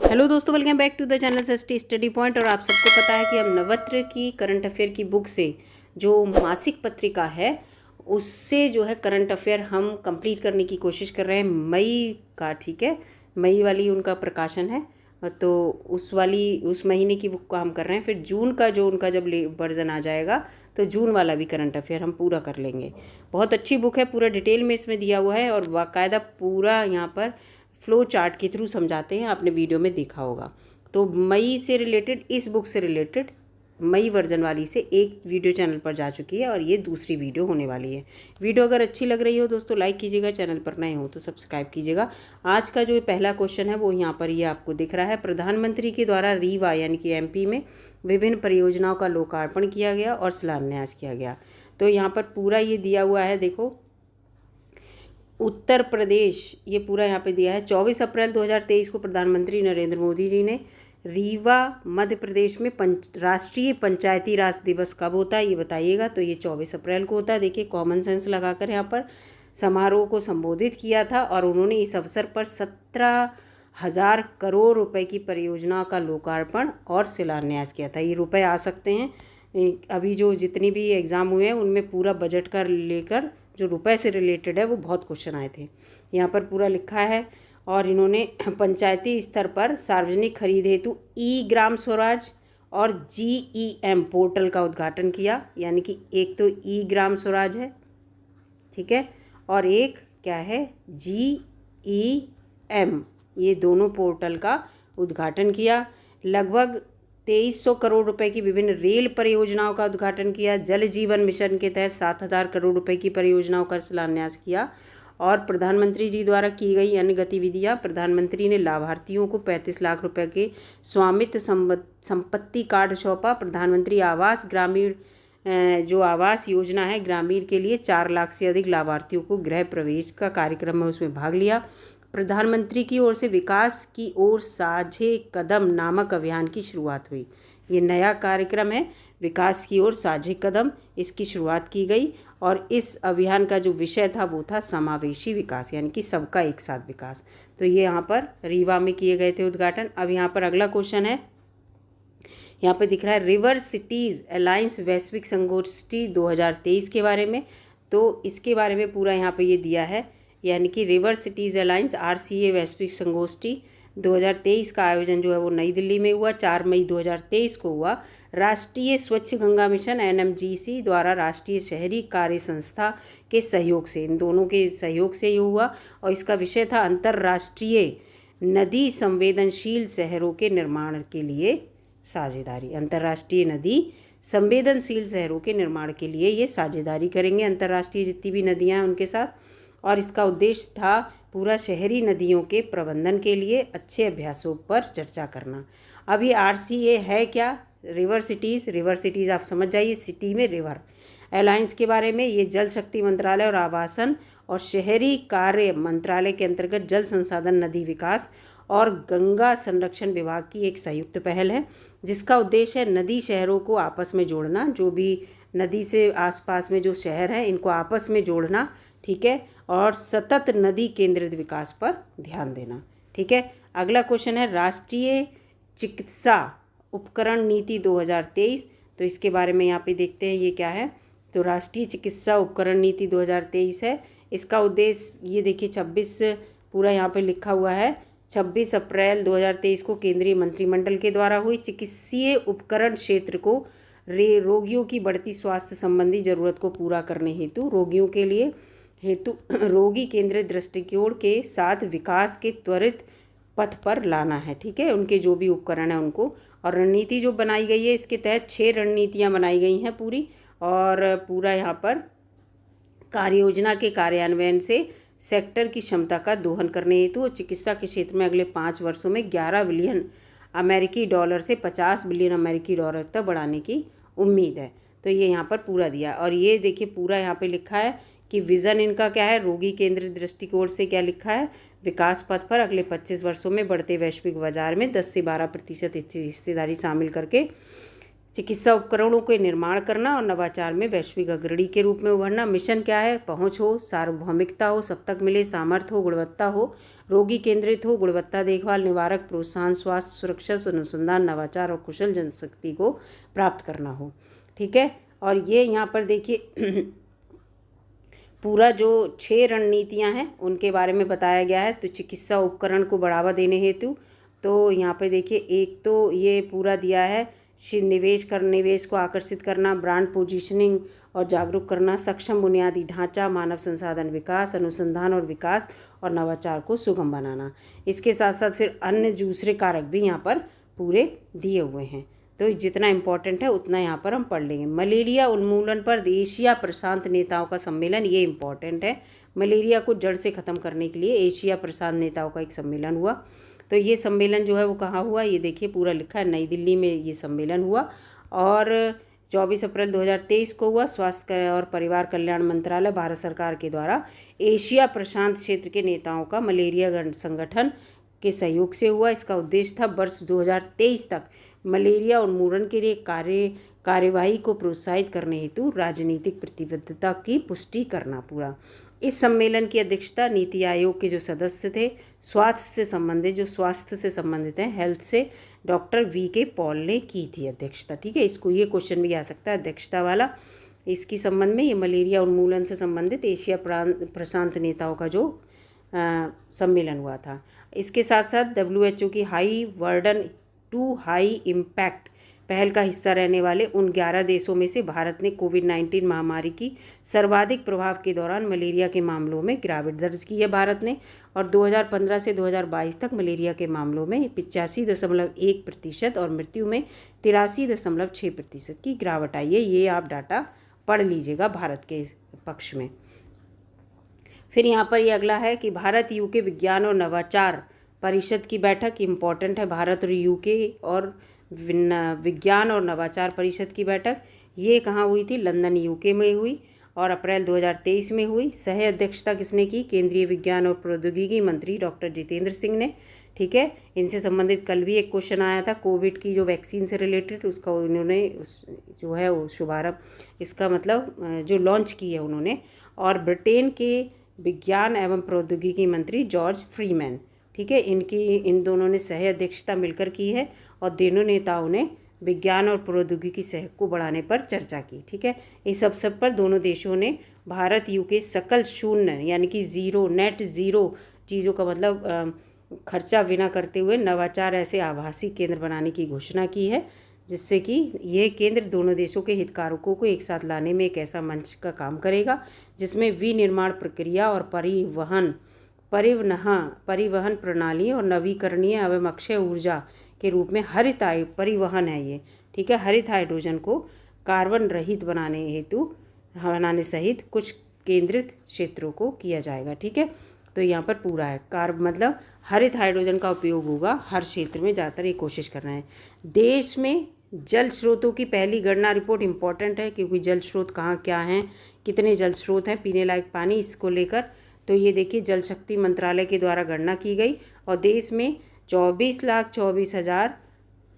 Hello दोस्तों, welcome back to the channel ST study point. और आप सबको पता है कि हम नवत्र की करंट अफेयर की बुक से जो मासिक पत्रिका है उससे जो है करंट अफेयर हम कंप्लीट करने की कोशिश कर रहे हैं मई का। ठीक है, मई वाली उनका प्रकाशन है, तो उस महीने की बुक का हम कर रहे हैं। फिर जून का जो उनका जब वर्जन आ जाएगा तो जून वाला भी करंट अफेयर हम पूरा कर लेंगे। बहुत अच्छी बुक है, पूरा डिटेल में इसमें दिया हुआ है और बाकायदा पूरा यहाँ पर फ्लो चार्ट के थ्रू समझाते हैं। आपने वीडियो में देखा होगा। तो मई से रिलेटेड, इस बुक से रिलेटेड मई वर्जन वाली से एक वीडियो चैनल पर जा चुकी है और ये दूसरी वीडियो होने वाली है। वीडियो अगर अच्छी लग रही हो दोस्तों लाइक कीजिएगा, चैनल पर नए हो तो सब्सक्राइब कीजिएगा। आज का जो पहला क्वेश्चन है वो यहाँ पर ये आपको दिख रहा है। प्रधानमंत्री के द्वारा रीवा यानी कि एमपी में विभिन्न परियोजनाओं का लोकार्पण किया गया और शिलान्यास किया गया। तो यहाँ पर पूरा ये दिया हुआ है, देखो उत्तर प्रदेश, ये पूरा यहाँ पे दिया है। 24 अप्रैल 2023 को प्रधानमंत्री नरेंद्र मोदी जी ने रीवा मध्य प्रदेश में राष्ट्रीय पंचायती राज दिवस कब होता है ये बताइएगा। तो ये 24 अप्रैल को होता है। देखिए कॉमन सेंस लगाकर यहाँ पर समारोह को संबोधित किया था और उन्होंने इस अवसर पर 17,000 करोड़ रुपए की परियोजना का लोकार्पण और शिलान्यास किया था। ये रुपए आ सकते हैं, अभी जो जितनी भी एग्ज़ाम हुए हैं उनमें पूरा बजट का लेकर जो रुपए से रिलेटेड है वो बहुत क्वेश्चन आए थे। यहाँ पर पूरा लिखा है। और इन्होंने पंचायती स्तर पर सार्वजनिक खरीद हेतु ई ग्राम स्वराज और GEM पोर्टल का उद्घाटन किया। यानी कि एक तो ई ग्राम स्वराज है, ठीक है, और एक क्या है GEM, ये दोनों पोर्टल का उद्घाटन किया। लगभग 2300 करोड़ रुपए की विभिन्न रेल परियोजनाओं का उद्घाटन किया। जल जीवन मिशन के तहत 7,000 करोड़ रुपए की परियोजनाओं का शिलान्यास किया। और प्रधानमंत्री जी द्वारा की गई अन्य गतिविधियां, प्रधानमंत्री ने लाभार्थियों को 35 लाख रुपए के स्वामित्व संपत्ति कार्ड सौंपा। प्रधानमंत्री आवास ग्रामीण जो आवास योजना है ग्रामीण के लिए 4 लाख से अधिक लाभार्थियों को गृह प्रवेश का कार्यक्रम में उसमें भाग लिया। प्रधानमंत्री की ओर से विकास की ओर साझे कदम नामक अभियान की शुरुआत हुई। ये नया कार्यक्रम है, विकास की ओर साझे कदम, इसकी शुरुआत की गई। और इस अभियान का जो विषय था वो था समावेशी विकास, यानी कि सबका एक साथ विकास। तो ये यहाँ पर रीवा में किए गए थे उद्घाटन। अब यहाँ पर अगला क्वेश्चन है, यहाँ पे दिख रहा है रिवर सिटीज़ अलायंस वैश्विक संगोष्ठी 2023 के बारे में। तो इसके बारे में पूरा यहाँ पे ये दिया है। यानी कि रिवर सिटीज़ अलायंस RCA वैश्विक संगोष्ठी 2023 का आयोजन जो है वो नई दिल्ली में हुआ। 4 मई 2023 को हुआ। राष्ट्रीय स्वच्छ गंगा मिशन NMGC द्वारा राष्ट्रीय शहरी कार्य संस्था के सहयोग से, इन दोनों के सहयोग से ये हुआ। और इसका विषय था अंतर्राष्ट्रीय नदी संवेदनशील शहरों के निर्माण के लिए साझेदारी। अंतर्राष्ट्रीय नदी संवेदनशील शहरों के निर्माण के लिए ये साझेदारी करेंगे, अंतर्राष्ट्रीय जितनी भी नदियाँ हैं उनके साथ। और इसका उद्देश्य था पूरा शहरी नदियों के प्रबंधन के लिए अच्छे अभ्यासों पर चर्चा करना। अभी RCA है क्या? रिवर सिटीज़ आप समझ जाइए, सिटी में रिवर। अलायंस के बारे में, ये जल शक्ति मंत्रालय और आवासन और शहरी कार्य मंत्रालय के अंतर्गत जल संसाधन, नदी विकास और गंगा संरक्षण विभाग की एक संयुक्त पहल है, जिसका उद्देश्य है नदी शहरों को आपस में जोड़ना। जो भी नदी से आसपास में जो शहर हैं इनको आपस में जोड़ना, ठीक है, और सतत नदी केंद्रित विकास पर ध्यान देना, ठीक है। अगला क्वेश्चन है राष्ट्रीय चिकित्सा उपकरण नीति 2023। तो इसके बारे में यहाँ पे देखते हैं ये क्या है। तो राष्ट्रीय चिकित्सा उपकरण नीति 2023 है। इसका उद्देश्य ये देखिए 26 पूरा यहाँ पे लिखा हुआ है। 26 अप्रैल 2023 को केंद्रीय मंत्रिमंडल के द्वारा हुई चिकित्सीय उपकरण क्षेत्र को रोगियों की बढ़ती स्वास्थ्य संबंधी जरूरत को पूरा करने हेतु रोगियों के लिए रोगी केंद्रित दृष्टिकोण के साथ विकास के त्वरित पथ पर लाना है, ठीक है, उनके जो भी उपकरण हैं उनको। और रणनीति जो बनाई गई है इसके तहत 6 रणनीतियाँ बनाई गई हैं पूरी। और पूरा यहाँ पर कार्य योजना के कार्यान्वयन से सेक्टर की क्षमता का दोहन करने हेतु और चिकित्सा के क्षेत्र में अगले 5 वर्षों में 11 बिलियन अमेरिकी डॉलर से 50 बिलियन अमेरिकी डॉलर तक बढ़ाने की उम्मीद है। तो ये यहाँ पर पूरा दिया। और ये देखिए पूरा यहाँ पे लिखा है कि विज़न इनका क्या है, रोगी केंद्रित दृष्टिकोण से क्या लिखा है, विकास पथ पर अगले 25 वर्षों में बढ़ते वैश्विक बाजार में 10 से 12% हिस्सेदारी शामिल करके चिकित्सा उपकरणों के निर्माण करना और नवाचार में वैश्विक अग्रणी के रूप में उभरना। मिशन क्या है? पहुंच हो, सार्वभौमिकता हो, सब तक मिले, सामर्थ्य हो, गुणवत्ता हो, रोगी केंद्रित हो, गुणवत्ता देखभाल, निवारक प्रोत्साहन, स्वास्थ्य सुरक्षा, अनुसंधान, नवाचार और कुशल जनशक्ति को प्राप्त करना हो। ठीक है, और ये यहाँ पर देखिए पूरा जो 6 रणनीतियाँ हैं उनके बारे में बताया गया है। तो चिकित्सा उपकरण को बढ़ावा देने हेतु तो यहाँ पे देखिए एक तो ये पूरा दिया है निवेश को आकर्षित करना, ब्रांड पोजीशनिंग और जागरूक करना, सक्षम बुनियादी ढांचा, मानव संसाधन विकास, अनुसंधान और विकास और नवाचार को सुगम बनाना। इसके साथ साथ फिर अन्य दूसरे कारक भी यहाँ पर पूरे दिए हुए हैं। तो जितना इम्पोर्टेंट है उतना यहाँ पर हम पढ़ लेंगे। मलेरिया उन्मूलन पर एशिया प्रशांत नेताओं का सम्मेलन, ये इम्पोर्टेंट है। मलेरिया को जड़ से ख़त्म करने के लिए एशिया प्रशांत नेताओं का एक सम्मेलन हुआ। तो ये सम्मेलन जो है वो कहाँ हुआ, ये देखिए पूरा लिखा है, नई दिल्ली में ये सम्मेलन हुआ और 24 अप्रैल 2023 को हुआ। स्वास्थ्य और परिवार कल्याण मंत्रालय भारत सरकार के द्वारा एशिया प्रशांत क्षेत्र के नेताओं का मलेरिया संगठन के सहयोग से हुआ। इसका उद्देश्य था वर्ष 2023 तक मलेरिया उन्मूलन के लिए कार्यवाही को प्रोत्साहित करने हेतु राजनीतिक प्रतिबद्धता की पुष्टि करना पूरा। इस सम्मेलन की अध्यक्षता नीति आयोग के जो सदस्य थे स्वास्थ्य से संबंधित हैं, हेल्थ से, डॉक्टर वी.के. पॉल ने की थी अध्यक्षता। ठीक है, इसको ये क्वेश्चन भी आ सकता है अध्यक्षता वाला। इसकी संबंध में ये मलेरिया उन्मूलन से संबंधित एशिया प्रशांत नेताओं का जो सम्मेलन हुआ था। इसके साथ साथ WHO की high burden to high impact पहल का हिस्सा रहने वाले उन 11 देशों में से भारत ने कोविड-19 महामारी की सर्वाधिक प्रभाव के दौरान मलेरिया के मामलों में गिरावट दर्ज की है भारत ने, और 2015 से 2022 तक मलेरिया के मामलों में 85.1% और मृत्यु में 83.6% की गिरावट आई है। ये आप डाटा पढ़ लीजिएगा भारत के पक्ष में। फिर यहाँ पर ये अगला है कि भारत यूके विज्ञान और नवाचार परिषद की बैठक, इम्पॉर्टेंट है, भारत और यूके और विज्ञान और नवाचार परिषद की बैठक, ये कहाँ हुई थी? लंदन यूके में हुई और अप्रैल 2023 में हुई। सह अध्यक्षता किसने की? केंद्रीय विज्ञान और प्रौद्योगिकी मंत्री डॉक्टर जितेंद्र सिंह ने। ठीक है, इनसे संबंधित कल भी एक क्वेश्चन आया था कोविड की जो वैक्सीन से रिलेटेड, उसका उन्होंने जो है वो शुभारंभ, इसका मतलब जो लॉन्च की है उन्होंने। और ब्रिटेन के विज्ञान एवं प्रौद्योगिकी मंत्री जॉर्ज फ्रीमैन, ठीक है, इन दोनों ने सह अध्यक्षता मिलकर की है और दोनों नेताओं ने विज्ञान और प्रौद्योगिकी सहयोग को बढ़ाने पर चर्चा की। ठीक है, इस अवसर पर दोनों देशों ने भारत यूके सकल शून्य यानी कि नेट ज़ीरो चीज़ों का मतलब खर्चा बिना करते हुए नवाचार ऐसे आभासी केंद्र बनाने की घोषणा की है, जिससे कि यह केंद्र दोनों देशों के हितधारकों को एक साथ लाने में एक ऐसा मंच का काम करेगा जिसमें विनिर्माण प्रक्रिया और परिवहन प्रणाली और नवीकरणीय एवं अक्षय ऊर्जा के रूप में हरित परिवहन है ये। ठीक है, हरित हाइड्रोजन को कार्बन रहित बनाने सहित कुछ केंद्रित क्षेत्रों को किया जाएगा। ठीक है, तो यहाँ पर पूरा है मतलब हरित हाइड्रोजन का उपयोग होगा हर क्षेत्र में, ज़्यादातर ये कोशिश करना है। देश में जल स्रोतों की पहली गणना रिपोर्ट इम्पॉर्टेंट है क्योंकि जल स्रोत कहाँ क्या हैं, कितने जल स्रोत हैं, पीने लायक पानी, इसको लेकर तो ये देखिए जल शक्ति मंत्रालय के द्वारा गणना की गई और देश में 24,24,000,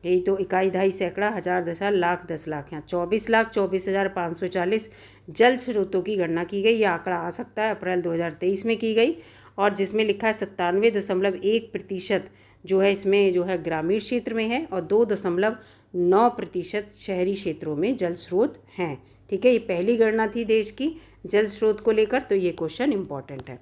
यही तो इकाई दहाई सैकड़ा हज़ार दशा लाख 10 लाख, यहाँ 24,24,540 जल स्रोतों की गणना की गई। यह आंकड़ा आ सकता है अप्रैल 2023 में की गई और जिसमें लिखा है 97.1% जो है इसमें जो है ग्रामीण क्षेत्र में है और 2.9% शहरी क्षेत्रों में जल स्रोत हैं। ठीक है, ये पहली गणना थी देश की जल स्रोत को लेकर, तो ये क्वेश्चन इम्पॉर्टेंट है।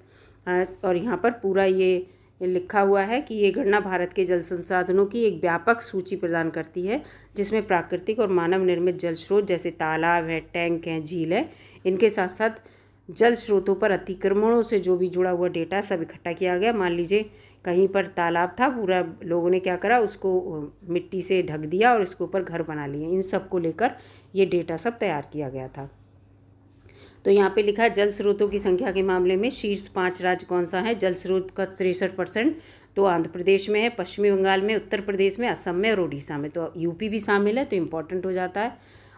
और यहाँ पर पूरा ये लिखा हुआ है कि ये गणना भारत के जल संसाधनों की एक व्यापक सूची प्रदान करती है जिसमें प्राकृतिक और मानव निर्मित जल स्रोत जैसे तालाब है, टैंक हैं, झील है, इनके साथ साथ जल स्रोतों पर अतिक्रमणों से जो भी जुड़ा हुआ डेटा सब इकट्ठा किया गया। मान लीजिए कहीं पर तालाब था, पूरा लोगों ने क्या करा, उसको मिट्टी से ढक दिया और इसके ऊपर घर बना लिए, इन सब को लेकर ये डेटा सब तैयार किया गया था। तो यहाँ पे लिखा है जल स्रोतों की संख्या के मामले में शीर्ष 5 राज्य कौन सा है? जल स्रोत का 63% तो आंध्र प्रदेश में है, पश्चिमी बंगाल में, उत्तर प्रदेश में, असम में और उड़ीसा में, तो यूपी भी शामिल है, तो इम्पोर्टेंट हो जाता है।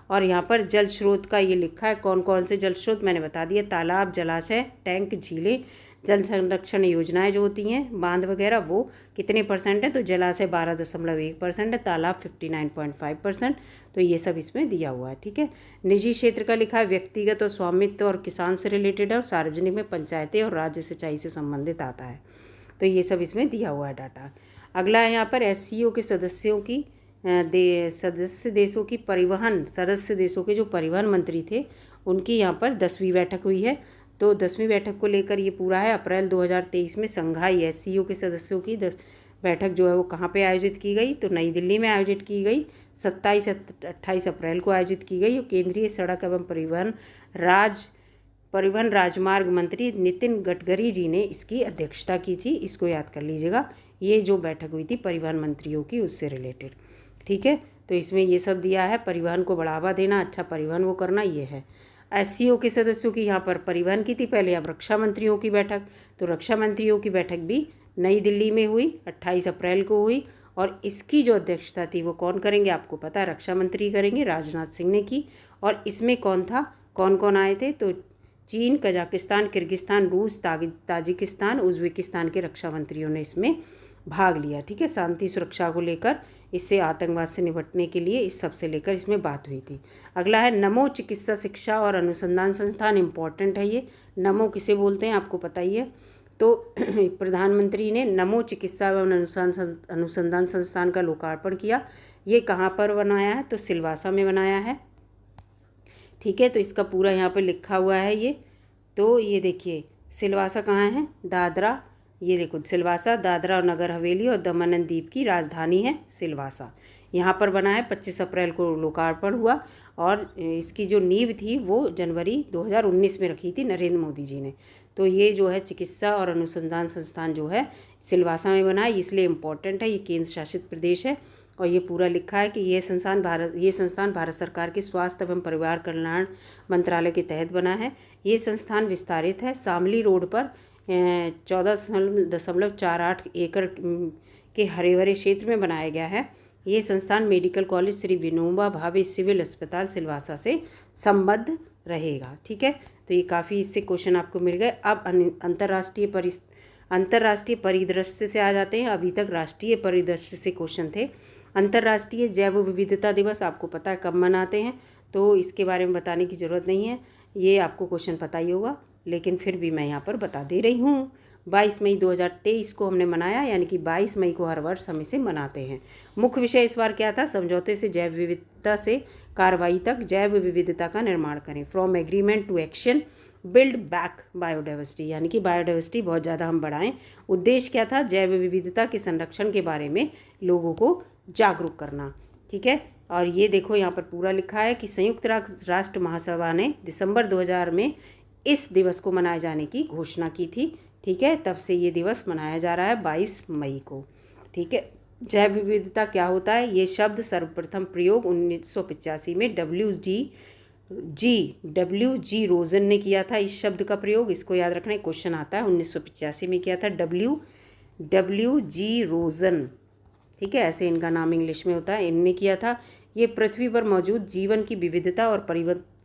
और यहाँ पर जल स्रोत का ये लिखा है कौन कौन से जल स्रोत मैंने बता दिया, तालाब, जलाशय, टैंक, झीलें, जल संरक्षण योजनाएं जो होती हैं बांध वगैरह वो कितने परसेंट है, तो जलाशय 12.1% है, तालाब 59.5%। तो ये सब इसमें दिया हुआ है। ठीक है, निजी क्षेत्र का लिखा है व्यक्तिगत और स्वामित्व और किसान से रिलेटेड है, और सार्वजनिक में पंचायतें और राज्य सिंचाई से संबंधित आता है। तो ये सब इसमें दिया हुआ है डाटा। अगला है यहाँ पर SCO के सदस्यों की सदस्य देशों की परिवहन, सदस्य देशों के जो परिवहन मंत्री थे उनकी यहाँ पर 10वीं बैठक हुई है। तो 10वीं बैठक को लेकर ये पूरा है। अप्रैल 2023 में संघाई SCO के सदस्यों की बैठक जो है वो कहाँ पे आयोजित की गई, तो नई दिल्ली में आयोजित की गई। 27 से 28 अप्रैल को आयोजित की गई। और केंद्रीय सड़क एवं परिवहन राजमार्ग मंत्री नितिन गडकरी जी ने इसकी अध्यक्षता की थी। इसको याद कर लीजिएगा, ये जो बैठक हुई थी परिवहन मंत्रियों की उससे रिलेटेड। ठीक है, तो इसमें ये सब दिया है, परिवहन को बढ़ावा देना, अच्छा परिवहन वो करना, ये है। SCO के सदस्यों की यहाँ पर परिवहन की थी पहले, अब रक्षा मंत्रियों की बैठक। तो रक्षा मंत्रियों की बैठक भी नई दिल्ली में हुई, 28 अप्रैल को हुई। और इसकी जो अध्यक्षता थी वो कौन करेंगे, आपको पता है, रक्षा मंत्री करेंगे, राजनाथ सिंह ने की। और इसमें कौन था, कौन कौन आए थे, तो चीन, कजाकिस्तान, किर्गिस्तान, रूस, ताजिकिस्तान, उज्बेकिस्तान के रक्षा मंत्रियों ने इसमें भाग लिया। ठीक है, शांति सुरक्षा को लेकर, इससे आतंकवाद से निपटने के लिए, इस सब से लेकर इसमें बात हुई थी। अगला है नमो चिकित्सा शिक्षा और अनुसंधान संस्थान। इम्पॉर्टेंट है ये। नमो किसे बोलते हैं आपको पता ही है। तो प्रधानमंत्री ने नमो चिकित्सा एवं अनुसंधान संस्थान का लोकार्पण किया। ये कहाँ पर बनाया है, तो सिलवासा में बनाया है। ठीक है, तो इसका पूरा यहाँ पर लिखा हुआ है ये। तो ये देखिए सिलवासा कहाँ है, दादरा, ये देखो सिलवासा दादरा और नगर हवेली और दमन एंड दीव की राजधानी है सिलवासा। यहाँ पर बना है, 25 अप्रैल को लोकार्पण हुआ। और इसकी जो नींव थी वो जनवरी 2019 में रखी थी नरेंद्र मोदी जी ने। तो ये जो है चिकित्सा और अनुसंधान संस्थान जो है सिलवासा में बना है, इसलिए इम्पोर्टेंट है। ये केंद्र शासित प्रदेश है। और ये पूरा लिखा है कि ये संस्थान भारत सरकार के स्वास्थ्य एवं परिवार कल्याण मंत्रालय के तहत बना है। ये संस्थान विस्तारित है, शामली रोड पर 14.48 एकड़ के हरे भरे क्षेत्र में बनाया गया है। ये संस्थान medical college Shri Vinoba Bhave civil अस्पताल सिलवासा से संबद्ध रहेगा। ठीक है, तो ये काफ़ी इससे क्वेश्चन आपको मिल गए। अब अंतर्राष्ट्रीय परिदृश्य से आ जाते हैं। अभी तक राष्ट्रीय परिदृश्य से क्वेश्चन थे। अंतर्राष्ट्रीय जैव विविधता दिवस आपको पता है कब मनाते हैं, तो इसके बारे में बताने की ज़रूरत नहीं है, ये आपको क्वेश्चन पता ही होगा, लेकिन फिर भी मैं यहाँ पर बता दे रही हूँ। 22 मई 2023 को हमने मनाया, यानी कि 22 मई को हर वर्ष हम इसे मनाते हैं। मुख्य विषय इस बार क्या था, समझौते से जैव विविधता से कार्रवाई तक जैव विविधता का निर्माण करें, from agreement to action, build back biodiversity, यानी कि बायोडाइवर्सिटी बहुत ज़्यादा हम बढ़ाएं। उद्देश्य क्या था, जैव विविधता के संरक्षण के बारे में लोगों को जागरूक करना। ठीक है, और ये देखो यहाँ पर पूरा लिखा है कि संयुक्त राष्ट्र महासभा ने दिसंबर 2000 में इस दिवस को मनाए जाने की घोषणा की थी। ठीक है, तब से ये दिवस मनाया जा रहा है 22 मई को। ठीक है, जैव विविधता क्या होता है, ये शब्द सर्वप्रथम प्रयोग 1985 में डब्ल्यू जी रोजन ने किया था। इस शब्द का प्रयोग, इसको याद रखना, क्वेश्चन आता है, 1985 में किया था डब्ल्यू जी रोजन। ठीक है, ऐसे इनका नाम इंग्लिश में होता है, इनने किया था। ये पृथ्वी पर मौजूद जीवन की विविधता और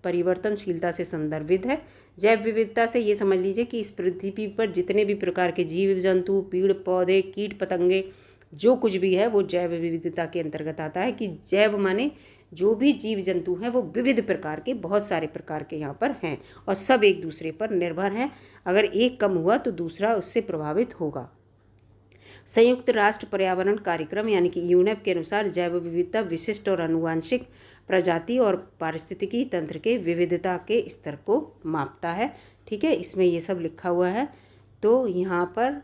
परिवर्तनशीलता से संदर्भित है। जैव विविधता से ये समझ लीजिए कि इस पृथ्वी पर जितने भी प्रकार के जीव जंतु, पेड़ पौधे, कीट पतंगे, जो कुछ भी है वो जैव विविधता के अंतर्गत आता है। कि जैव माने जो भी जीव जंतु हैं वो विविध प्रकार के, बहुत सारे प्रकार के यहाँ पर हैं, और सब एक दूसरे पर निर्भर हैं। अगर एक कम हुआ तो दूसरा उससे प्रभावित होगा। संयुक्त राष्ट्र पर्यावरण कार्यक्रम यानी कि यूनेप के अनुसार जैव विविधता विशिष्ट और आनुवांशिक प्रजाति और पारिस्थितिकी तंत्र के विविधता के स्तर को मापता है। ठीक है, इसमें ये सब लिखा हुआ है। तो यहाँ पर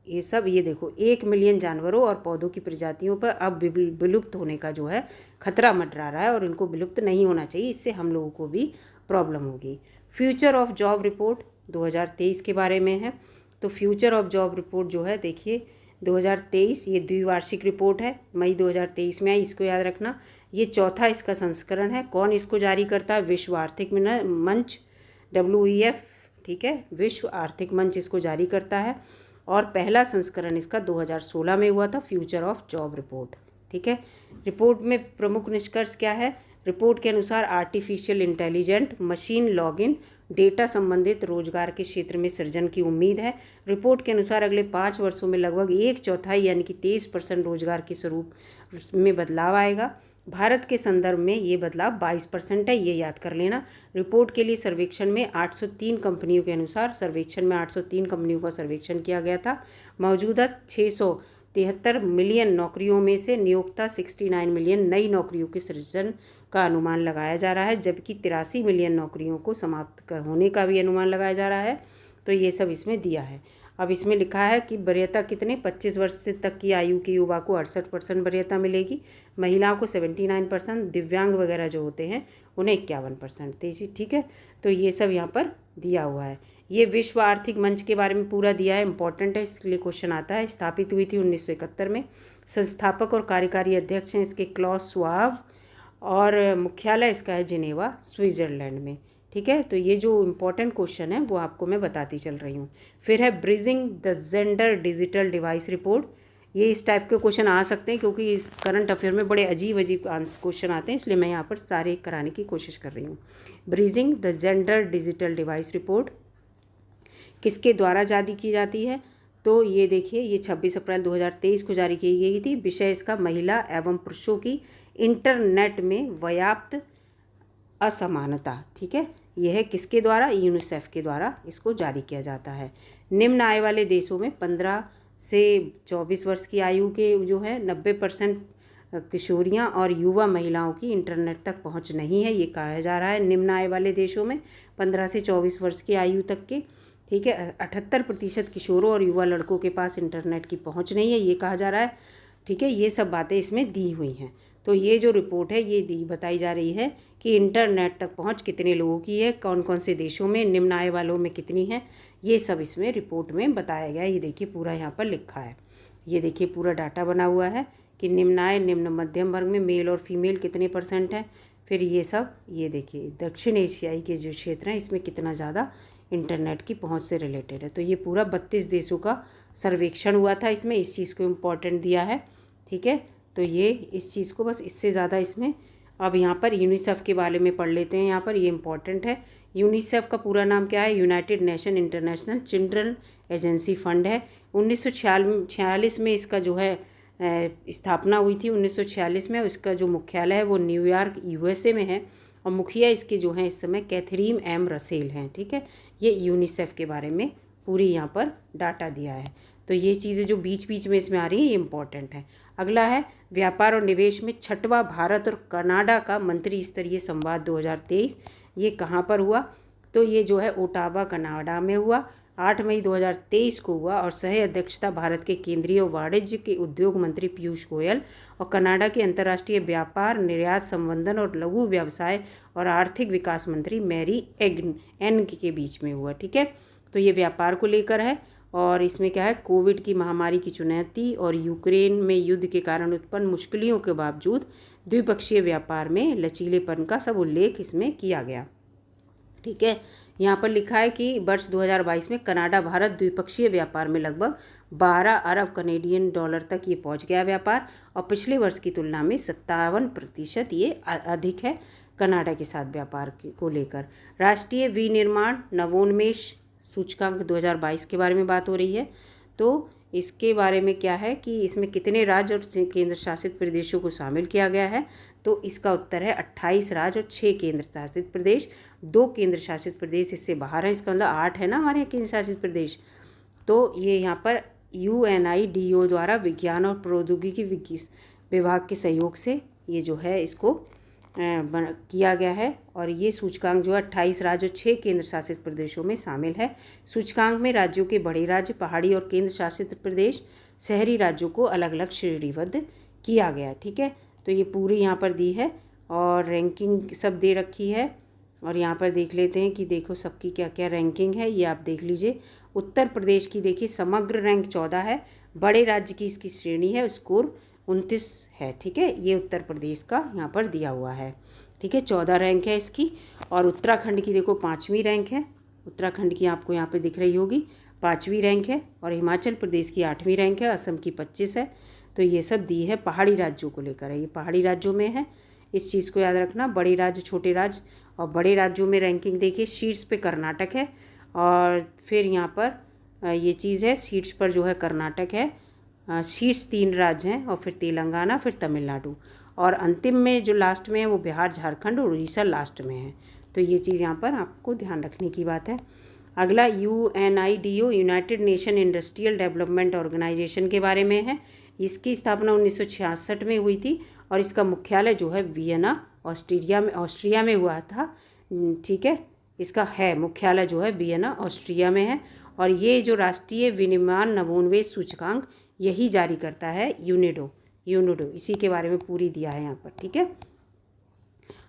ये सब, ये देखो 1 मिलियन जानवरों और पौधों की प्रजातियों पर अब विलुप्त होने का जो है खतरा मंडरा रहा है, और इनको विलुप्त नहीं होना चाहिए, इससे हम लोगों को भी प्रॉब्लम होगी। फ्यूचर ऑफ जॉब रिपोर्ट 2023 के बारे में है। तो फ्यूचर ऑफ जॉब रिपोर्ट जो है, देखिए 2023 ये द्विवार्षिक रिपोर्ट है, मई 2023 में आई, इसको याद रखना। ये चौथा इसका संस्करण है। कौन इसको जारी करता है, विश्व आर्थिक मंच, WEF। ठीक है, विश्व आर्थिक मंच इसको जारी करता है, और पहला संस्करण इसका 2016 में हुआ था, फ्यूचर ऑफ जॉब रिपोर्ट। ठीक है, रिपोर्ट में प्रमुख निष्कर्ष क्या है, रिपोर्ट के अनुसार artificial intelligent, machine learning, data संबंधित रोजगार के क्षेत्र में सृजन की उम्मीद है। रिपोर्ट के अनुसार अगले 5 वर्षों में लगभग 1/4 यानी कि 23% रोजगार के स्वरूप में बदलाव आएगा। भारत के संदर्भ में ये बदलाव 22% है, ये याद कर लेना। रिपोर्ट के लिए सर्वेक्षण में 803 कंपनियों के अनुसार सर्वेक्षण में 803 कंपनियों का सर्वेक्षण किया गया था। मौजूदा 673 मिलियन नौकरियों में से नियोक्ता 69 मिलियन नई नौकरियों के सृजन का अनुमान लगाया जा रहा है, जबकि 83 मिलियन नौकरियों को समाप्त होने का भी अनुमान लगाया जा रहा है। तो ये सब इसमें दिया है। अब इसमें लिखा है कि वरीयता कितने 25 वर्ष से तक की आयु के युवा को 68% वरीयता मिलेगी, महिलाओं को 79%, दिव्यांग वगैरह जो होते हैं उन्हें 51%। ठीक है, तो ये सब यहाँ पर दिया हुआ है। ये विश्व आर्थिक मंच के बारे में पूरा दिया है, इंपॉर्टेंट है, इसके लिए क्वेश्चन आता है। स्थापित हुई थी 1971 में। संस्थापक और कार्यकारी अध्यक्ष हैं इसके क्लॉस श्वाब और मुख्यालय इसका है जिनेवा, स्विट्जरलैंड में। ठीक है, तो ये जो इम्पोर्टेंट क्वेश्चन है वो आपको मैं बताती चल रही हूँ। फिर है bridging the gender digital device report. ये इस टाइप के क्वेश्चन आ सकते हैं क्योंकि इस करंट अफेयर में बड़े अजीब अजीब क्वेश्चन आते हैं, इसलिए मैं यहाँ पर सारे कराने की कोशिश कर रही हूँ। Bridging the gender digital device report किसके द्वारा जारी की जाती है? तो ये देखिए, ये 26 अप्रैल 2023 को जारी की गई थी। विषय इसका महिला एवं पुरुषों की इंटरनेट में व्याप्त असमानता। ठीक है, यह है किसके द्वारा? यूनिसेफ के द्वारा इसको जारी किया जाता है। निम्न आय वाले देशों में 15 से 24 वर्ष की आयु के जो है 90% किशोरियां और युवा महिलाओं की इंटरनेट तक पहुंच नहीं है, ये कहा जा रहा है। निम्न आय वाले देशों में 15 से 24 वर्ष की आयु तक के, ठीक है, 78% किशोरों और युवा लड़कों के पास इंटरनेट की पहुंच नहीं है, ये कहा जा रहा है। ठीक है, ये सब बातें इसमें दी हुई हैं। तो ये जो रिपोर्ट है ये बताई जा रही है कि इंटरनेट तक पहुंच कितने लोगों की है, कौन कौन से देशों में, निम्न आय वालों में कितनी है, ये सब इसमें रिपोर्ट में बताया गया है। ये देखिए पूरा यहाँ पर लिखा है, ये देखिए पूरा डाटा बना हुआ है कि निम्न आय निम्न मध्यम वर्ग में मेल और फीमेल कितने % है। फिर ये सब ये देखिए दक्षिण एशियाई के जो क्षेत्र हैं इसमें कितना ज़्यादा इंटरनेट की पहुंच से रिलेटेड है। तो ये पूरा 32 देशों का सर्वेक्षण हुआ था, इसमें इस चीज़ को इम्पोर्टेंट दिया है। ठीक है, तो ये इस चीज़ को बस इससे ज़्यादा इसमें। अब यहाँ पर यूनिसेफ के बारे में पढ़ लेते हैं, यहाँ पर ये इम्पोर्टेंट है। यूनिसेफ का पूरा नाम क्या है? United nation international children agency fund है। 1946 में इसका जो है स्थापना हुई थी 1946 में। इसका जो मुख्यालय है वो न्यूयॉर्क USA में है और मुखिया इसके जो हैं इस समय कैथरीन M रसेल हैं। ठीक है, ये यूनिसेफ के बारे में पूरी यहाँ पर डाटा दिया है। तो ये चीज़ें जो बीच बीच में इसमें आ रही हैं ये इम्पॉर्टेंट है। अगला है व्यापार और निवेश में 6वां भारत और कनाडा का मंत्री स्तरीय संवाद 2023। ये कहाँ पर हुआ? तो ये जो है ओटावा कनाडा में हुआ, 8 मई 2023 को हुआ और सह अध्यक्षता भारत के केंद्रीय वाणिज्य के उद्योग मंत्री पीयूष गोयल और कनाडा के अंतर्राष्ट्रीय व्यापार, निर्यात संवर्धन और लघु व्यवसाय और आर्थिक विकास मंत्री मैरी एन के बीच में हुआ। ठीक है, तो ये व्यापार को लेकर है और इसमें क्या है? कोविड की महामारी की चुनौती और यूक्रेन में युद्ध के कारण उत्पन्न मुश्किलों के बावजूद द्विपक्षीय व्यापार में लचीलेपन का सब उल्लेख इसमें किया गया। ठीक है, यहाँ पर लिखा है कि वर्ष 2022 में कनाडा भारत द्विपक्षीय व्यापार में लगभग 12 अरब कनेडियन डॉलर तक ये पहुँच गया व्यापार और पिछले वर्ष की तुलना में 57% ये अधिक है कनाडा के साथ व्यापार को लेकर। राष्ट्रीय विनिर्माण नवोन्मेष सूचकांक 2022 के बारे में बात हो रही है। तो इसके बारे में क्या है कि इसमें कितने राज्य और केंद्र शासित प्रदेशों को शामिल किया गया है? तो इसका उत्तर है 28 राज्य और 6 केंद्र शासित प्रदेश। 2 केंद्र शासित प्रदेश इससे बाहर हैं, इसका मतलब 8 है ना हमारे केंद्र शासित प्रदेश। तो ये यहाँ पर UNIDO द्वारा विज्ञान और प्रौद्योगिकी विभाग के सहयोग से ये जो है इसको किया गया है और ये सूचकांक जो है 28 राज्य और 6 केंद्र शासित प्रदेशों में शामिल है। सूचकांक में राज्यों के बड़े राज्य, पहाड़ी और केंद्र शासित प्रदेश, शहरी राज्यों को अलग अलग श्रेणीबद्ध किया गया। ठीक है, तो ये पूरी यहाँ पर दी है और रैंकिंग सब दे रखी है और यहाँ पर देख लेते हैं कि देखो सबकी क्या क्या रैंकिंग है, ये आप देख लीजिए। उत्तर प्रदेश की देखिए समग्र रैंक 14 है, बड़े राज्य की इसकी श्रेणी है स्कोर 29 है। ठीक है, ये उत्तर प्रदेश का यहाँ पर दिया हुआ है। ठीक है, 14 रैंक है इसकी। और उत्तराखंड की देखो 5वीं रैंक है, उत्तराखंड की आपको यहाँ पे दिख रही होगी 5वीं रैंक है और हिमाचल प्रदेश की 8वीं रैंक है, असम की 25 है। तो ये सब दी है पहाड़ी राज्यों को लेकर है, ये पहाड़ी राज्यों में है, इस चीज़ को याद रखना। बड़े राज्य, छोटे राज्य और बड़े राज्यों में रैंकिंग देखिए, शीर्ष पे कर्नाटक है और फिर यहाँ पर ये चीज़ है, शीर्ष पर जो है कर्नाटक है, शीर्ष 3 राज्य हैं और फिर तेलंगाना, फिर तमिलनाडु, और अंतिम में जो लास्ट में है वो बिहार, झारखंड और उड़ीसा लास्ट में है। तो ये चीज़ यहाँ पर आपको ध्यान रखने की बात है। अगला UNIDO, United Nation Industrial Development Organization के बारे में है। इसकी स्थापना 1966 में हुई थी और इसका मुख्यालय जो है वियना, ऑस्ट्रिया में हुआ था। ठीक है, इसका है मुख्यालय जो है वियना, ऑस्ट्रिया में है। और ये जो राष्ट्रीय विनिर्माण नवोन्मेष सूचकांक यही जारी करता है यूनिडो, इसी के बारे में पूरी दिया है यहाँ पर। ठीक है,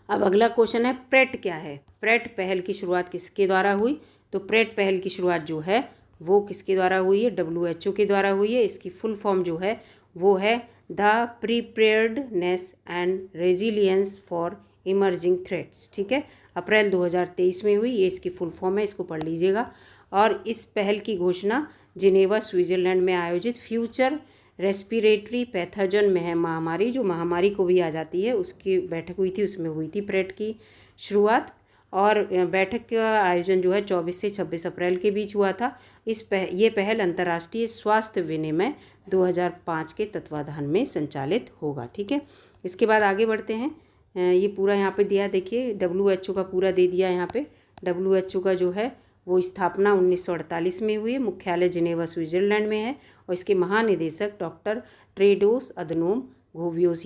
अब अगला क्वेश्चन है प्रेट क्या है। प्रेट पहल की शुरुआत किसके द्वारा हुई? तो प्रेट पहल की शुरुआत जो है वो किसके द्वारा हुई है? WHO के द्वारा हुई है। इसकी फुल फॉर्म जो है वो है the preparedness and resilience for emerging threats. ठीक है, अप्रैल 2023 में हुई, ये इसकी फुल फॉर्म है, इसको पढ़ लीजिएगा। और इस पहल की घोषणा जिनेवा, स्विट्जरलैंड में आयोजित फ्यूचर रेस्पिरेटरी पैथोजन में है महामारी, जो महामारी को भी आ जाती है, उसकी बैठक हुई थी, उसमें हुई थी प्रेट की शुरुआत। और बैठक का आयोजन जो है 24 से 26 अप्रैल के बीच हुआ था। ये पहल अंतर्राष्ट्रीय स्वास्थ्य विनिमय 2005 के तत्वाधान में संचालित होगा। ठीक है, इसके बाद आगे बढ़ते हैं। ये पूरा यहाँ पे दिया, देखिए WHO का पूरा दे दिया यहाँ पे। WHO का जो है वो स्थापना 1948 में हुई है, मुख्यालय जिनेवा, स्विट्जरलैंड में है और इसके महानिदेशक डॉक्टर टेड्रोस अधनोम घेब्रेयेसस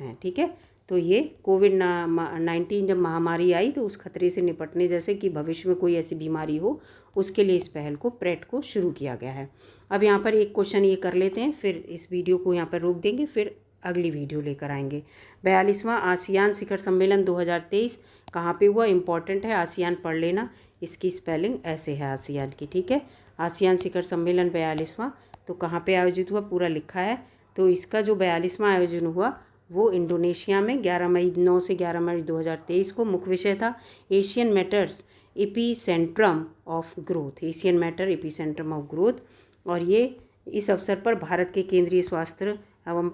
हैं। ठीक है, तो ये कोविड-19 जब महामारी आई तो उस खतरे से निपटने, जैसे कि भविष्य में कोई ऐसी बीमारी हो, उसके लिए इस पहल को, प्रेट को शुरू किया गया है। अब यहाँ पर एक क्वेश्चन ये कर लेते हैं, फिर इस वीडियो को यहाँ पर रोक देंगे, फिर अगली वीडियो लेकर आएंगे। 42वां आसियान शिखर सम्मेलन 2023 कहाँ पे हुआ? इम्पॉर्टेंट है, आसियान पढ़ लेना। इसकी स्पेलिंग ऐसे है आसियान की। ठीक है, आसियान शिखर सम्मेलन 42वां तो कहाँ पे आयोजित हुआ, पूरा लिखा है। तो इसका जो 42वां आयोजन हुआ वो इंडोनेशिया में 9 से 11 मई 2023 को। मुख्य विषय था ASEAN matters epicentrum of growth, ASEAN matter epicentrum of growth. और ये इस अवसर पर भारत के केंद्रीय स्वास्थ्य एवं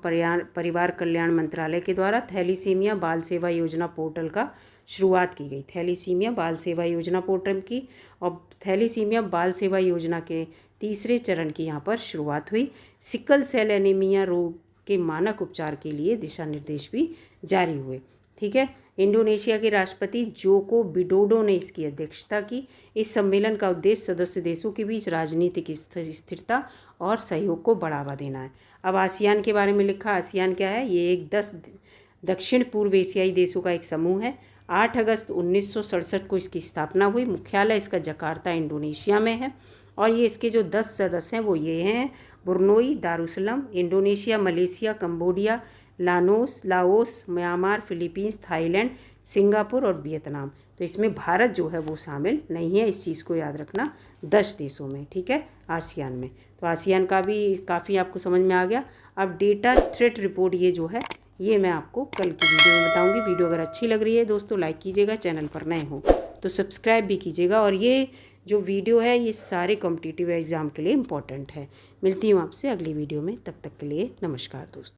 परिवार कल्याण मंत्रालय के द्वारा थैलीसीमिया बाल सेवा योजना पोर्टल का शुरुआत की गई। थैलीसीमिया बाल सेवा योजना पोर्टल की, और थैलीसीमिया बाल सेवा योजना के तीसरे चरण की यहाँ पर शुरुआत हुई। सिकल सेल एनीमिया रोग के मानक उपचार के लिए दिशा निर्देश भी जारी हुए। ठीक है, इंडोनेशिया के राष्ट्रपति जोको विडोडो ने इसकी अध्यक्षता की। इस सम्मेलन का उद्देश्य सदस्य देशों के बीच राजनीतिक स्थिरता और सहयोग को बढ़ावा देना है। अब आसियान के बारे में लिखा। आसियान क्या है? ये एक 10 दक्षिण पूर्व एशियाई देशों का एक समूह है। 8 अगस्त 1967 को इसकी स्थापना हुई। मुख्यालय इसका जकार्ता, इंडोनेशिया में है। और ये इसके जो 10 सदस्य हैं वो ये हैं: Brunei Darussalam, Indonesia, Malaysia, Cambodia, Laos, Myanmar, Philippines, Thailand, Singapore और वियतनाम। तो इसमें भारत जो है वो शामिल नहीं है, इस चीज़ को याद रखना, 10 देशों में। ठीक है, आसियान में। तो आसियान का भी काफ़ी आपको समझ में आ गया। अब डेटा थ्रेट रिपोर्ट ये जो है ये मैं आपको कल की वीडियो में बताऊंगी। वीडियो अगर अच्छी लग रही है दोस्तों लाइक कीजिएगा, चैनल पर नए हो तो सब्सक्राइब भी कीजिएगा। और ये जो वीडियो है ये सारे कॉम्पिटिटिव एग्ज़ाम के लिए इम्पॉर्टेंट है। मिलती हूँ आपसे अगली वीडियो में, तब तक के लिए नमस्कार दोस्तों।